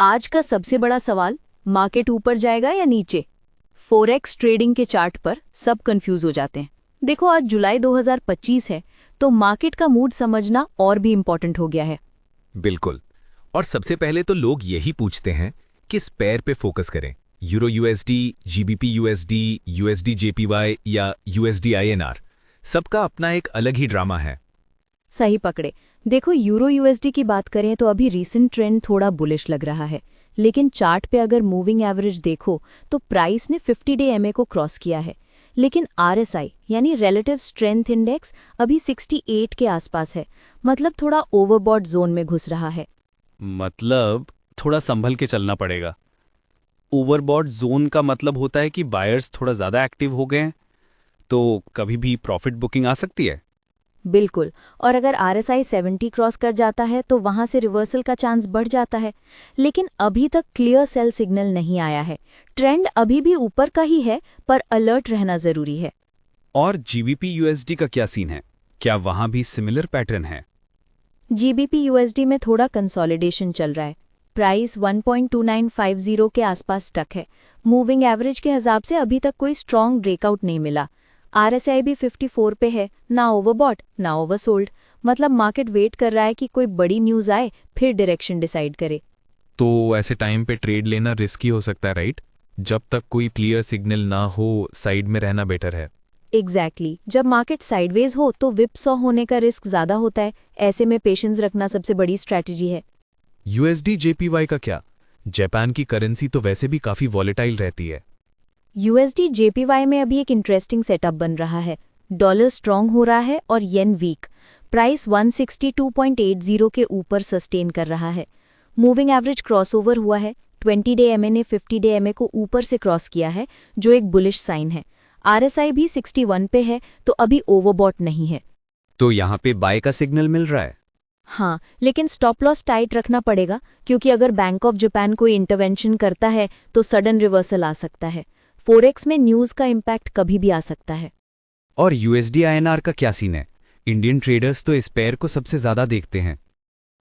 आज का सबसे बड़ा सवाल, मार्केट ऊपर जाएगा या नीचे? फॉरेक्स ट्रेडिंग के चार्ट पर सब कंफ्यूज हो जाते हैं। देखो, आज जुलाई 2025 है, तो मार्केट का मूड समझना और भी इम्पोर्टेंट हो गया है। बिल्कुल। और सबसे पहले तो लोग यही पूछते हैं किस पेयर पे फोकस करें, euro USD, GBP USD, USD JPY या यूएसडी आईएनआर। सबका अपना एक अलग ही ड्रामा है। सही पकड़े। देखो, यूरो यूएसडी की बात करें तो अभी रीसेंट ट्रेंड थोड़ा बुलिश लग रहा है, लेकिन चार्ट पे अगर मूविंग एवरेज देखो तो प्राइस ने 50 डे एमए को क्रॉस किया है। लेकिन आरएसआई यानी रिलेटिव स्ट्रेंथ इंडेक्स अभी 68 के आसपास है, मतलब थोड़ा ओवरबॉट जोन में घुस रहा है। मतलब थोड़ा संभल के चलना पड़ेगा। ओवरबॉट जोन का मतलब होता है कि बायर्स थोड़ा ज़्यादा एक्टिव हो गए हैं, तो कभी भी प्रॉफिट बुकिंग आ सकती है। बिल्कुल। और अगर आरएसआई 70 क्रॉस कर जाता है तो वहां से रिवर्सल का चांस बढ़ जाता है। लेकिन अभी तक क्लियर सेल सिग्नल नहीं आया है। ट्रेंड अभी भी ऊपर का ही है, पर अलर्ट रहना जरूरी है। और जीबीपी यूएसडी का क्या सीन है? क्या वहां भी सिमिलर पैटर्न है? जीबीपी यूएसडी में थोड़ा कंसोलिडेशन चल रहा है। प्राइस 1.2950 के आसपास स्टक है। मूविंग एवरेज के हिसाब से अभी तक कोई स्ट्रॉन्ग ब्रेकआउट नहीं मिला। आरएसआई भी 54 पे है, ना ओवरबॉट ना ओवरसोल्ड। मतलब मार्केट वेट कर रहा है कि कोई बड़ी न्यूज आए फिर डायरेक्शन डिसाइड करे। तो ऐसे टाइम पे ट्रेड लेना रिस्की हो सकता है, राइट? जब तक कोई क्लियर सिग्नल ना हो, साइड में रहना बेटर है। एग्जैक्टली। जब मार्केट साइडवेज हो तो विपसॉ होने का रिस्क ज्यादा होता है। ऐसे में पेशेंस रखना सबसे बड़ी स्ट्रैटेजी है। यूएसडी जेपीवाई का क्या? जापान की करेंसी तो वैसे भी काफी वॉलेटाइल रहती है। यूएसडी जेपीवाई में अभी एक इंटरेस्टिंग सेटअप बन रहा है। डॉलर स्ट्रांग हो रहा है और येन वीक। प्राइस 162.80 के ऊपर सस्टेन कर रहा है। मूविंग एवरेज क्रॉसओवर हुआ है। 20 डे एमए ने 50 डे एमए को ऊपर से क्रॉस किया है, जो एक बुलिश साइन है। आरएसआई भी 61 पे है, तो अभी ओवरबॉट नहीं है। तो यहाँ पे बाय का सिग्नल मिल रहा है। हाँ, लेकिन स्टॉप लॉस टाइट रखना पड़ेगा, क्योंकि अगर बैंक ऑफ जापान कोई इंटरवेंशन करता है तो सडन रिवर्सल आ सकता है। फॉरेक्स में न्यूज का इम्पैक्ट कभी भी आ सकता है। और यूएसडी आईएनआर का क्या सीन है? इंडियन ट्रेडर्स तो इस पेयर को सबसे ज्यादा देखते हैं।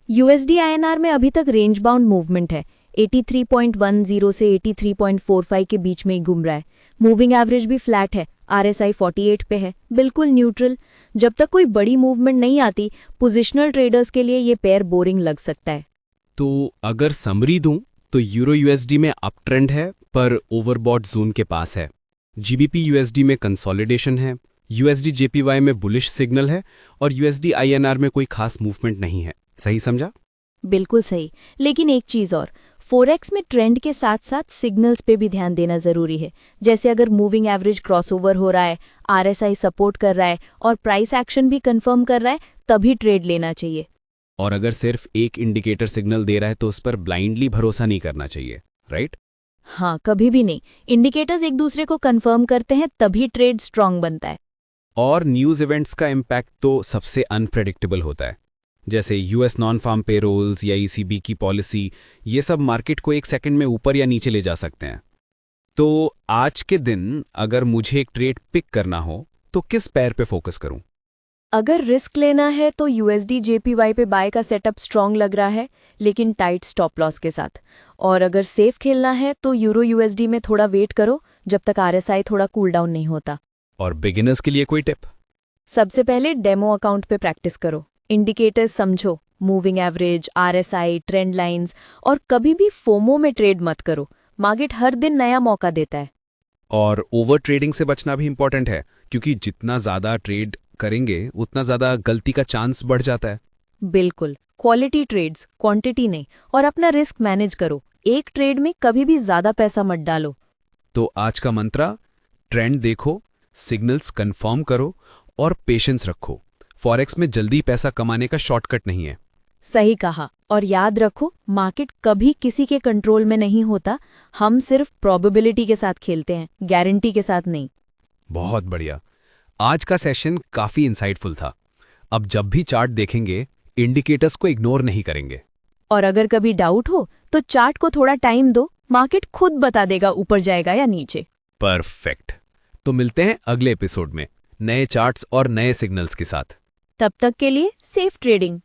यूएसडी आईएनआर में अभी तक रेंज बाउंड मूवमेंट है। 83.10 से 83.45 के बीच में ही घूम रहा है। मूविंग एवरेज भी फ्लैट है। आरएसआई 48 पे है, बिल्कुल न्यूट्रल। जब तक कोई बड़ी मूवमेंट नहीं आती, पोजिशनल ट्रेडर्स के लिए ये पेयर बोरिंग लग सकता है। तो अगर समरी दूं तो यूरो यूएसडी में अप ट्रेंड है, पर ओवरबॉट जोन के पास है। जीबीपी यूएसडी में कंसोलिडेशन है। यूएसडी जेपीवाई में बुलिश सिग्नल है और यूएसडी आईएनआर में कोई खास मूवमेंट नहीं है। सही समझा? बिल्कुल सही। लेकिन एक चीज और, फॉरेक्स में ट्रेंड के साथ साथ सिग्नल्स पे भी ध्यान देना जरूरी है। जैसे अगर मूविंग एवरेज क्रॉसओवर हो रहा है, आरएसआई सपोर्ट कर रहा है और प्राइस एक्शन भी कंफर्म कर रहा है, तभी ट्रेड लेना चाहिए। और अगर सिर्फ एक इंडिकेटर सिग्नल दे रहा है तो उस पर ब्लाइंडली भरोसा नहीं करना चाहिए, राइट? हाँ, कभी भी नहीं। इंडिकेटर्स एक दूसरे को कंफर्म करते हैं, तभी ट्रेड स्ट्रांग बनता है। और न्यूज़ इवेंट्स का इम्पैक्ट तो सबसे अनप्रेडिक्टेबल होता है। जैसे यूएस नॉन फार्म पेरोल्स या ईसीबी की पॉलिसी, ये सब मार्केट को एक सेकंड में ऊपर या नीचे ले जा सकते हैं। तो आज के दिन अगर मुझे एक ट्रेड पिक करना हो तो किस पेयर पे फोकस करूं? अगर रिस्क लेना है तो यूएसडी जेपीवाई पे बाय का सेटअप स्ट्रांग लग रहा है, लेकिन टाइट स्टॉप लॉस के साथ। और अगर सेफ खेलना है तो यूरो यूएसडी में थोड़ा वेट करो, जब तक आरएसआई थोड़ा कूल डाउन नहीं होता। और बिगिनर्स के लिए कोई टिप? सबसे पहले डेमो अकाउंट पे प्रैक्टिस करो। इंडिकेटर्स समझो, moving average, RSI, trend lines. और कभी भी फोमो में ट्रेड मत करो। मार्केट हर दिन नया मौका देता है। और ओवर ट्रेडिंग से बचना भी इंपॉर्टेंट है, क्योंकि जितना ज़्यादा ट्रेड करेंगे उतना ज़्यादा गलती का चांस बढ़ जाता है। बिल्कुल। क्वालिटी ट्रेड्स, क्वांटिटी नहीं। और अपना रिस्क मैनेज करो। एक ट्रेड में कभी भी ज्यादा पैसा मत डालो। तो आज का मंत्रा, ट्रेंड देखो, सिग्नल्स कंफर्म करो और पेशेंस रखो। फॉरेक्स में जल्दी पैसा कमाने का शॉर्टकट नहीं है। सही कहा। और याद रखो, मार्केट कभी किसी के कंट्रोल में नहीं होता। हम सिर्फ प्रोबेबिलिटी के साथ खेलते हैं, गारंटी के साथ नहीं। बहुत बढ़िया। आज का सेशन काफी इंसाइटफुल था। अब जब भी चार्ट देखेंगे, इंडिकेटर्स को इग्नोर नहीं करेंगे। और अगर कभी डाउट हो तो चार्ट को थोड़ा टाइम दो, मार्केट खुद बता देगा ऊपर जाएगा या नीचे। परफेक्ट। तो मिलते हैं अगले एपिसोड में नए चार्ट्स और नए सिग्नल्स के साथ। तब तक के लिए सेफ ट्रेडिंग।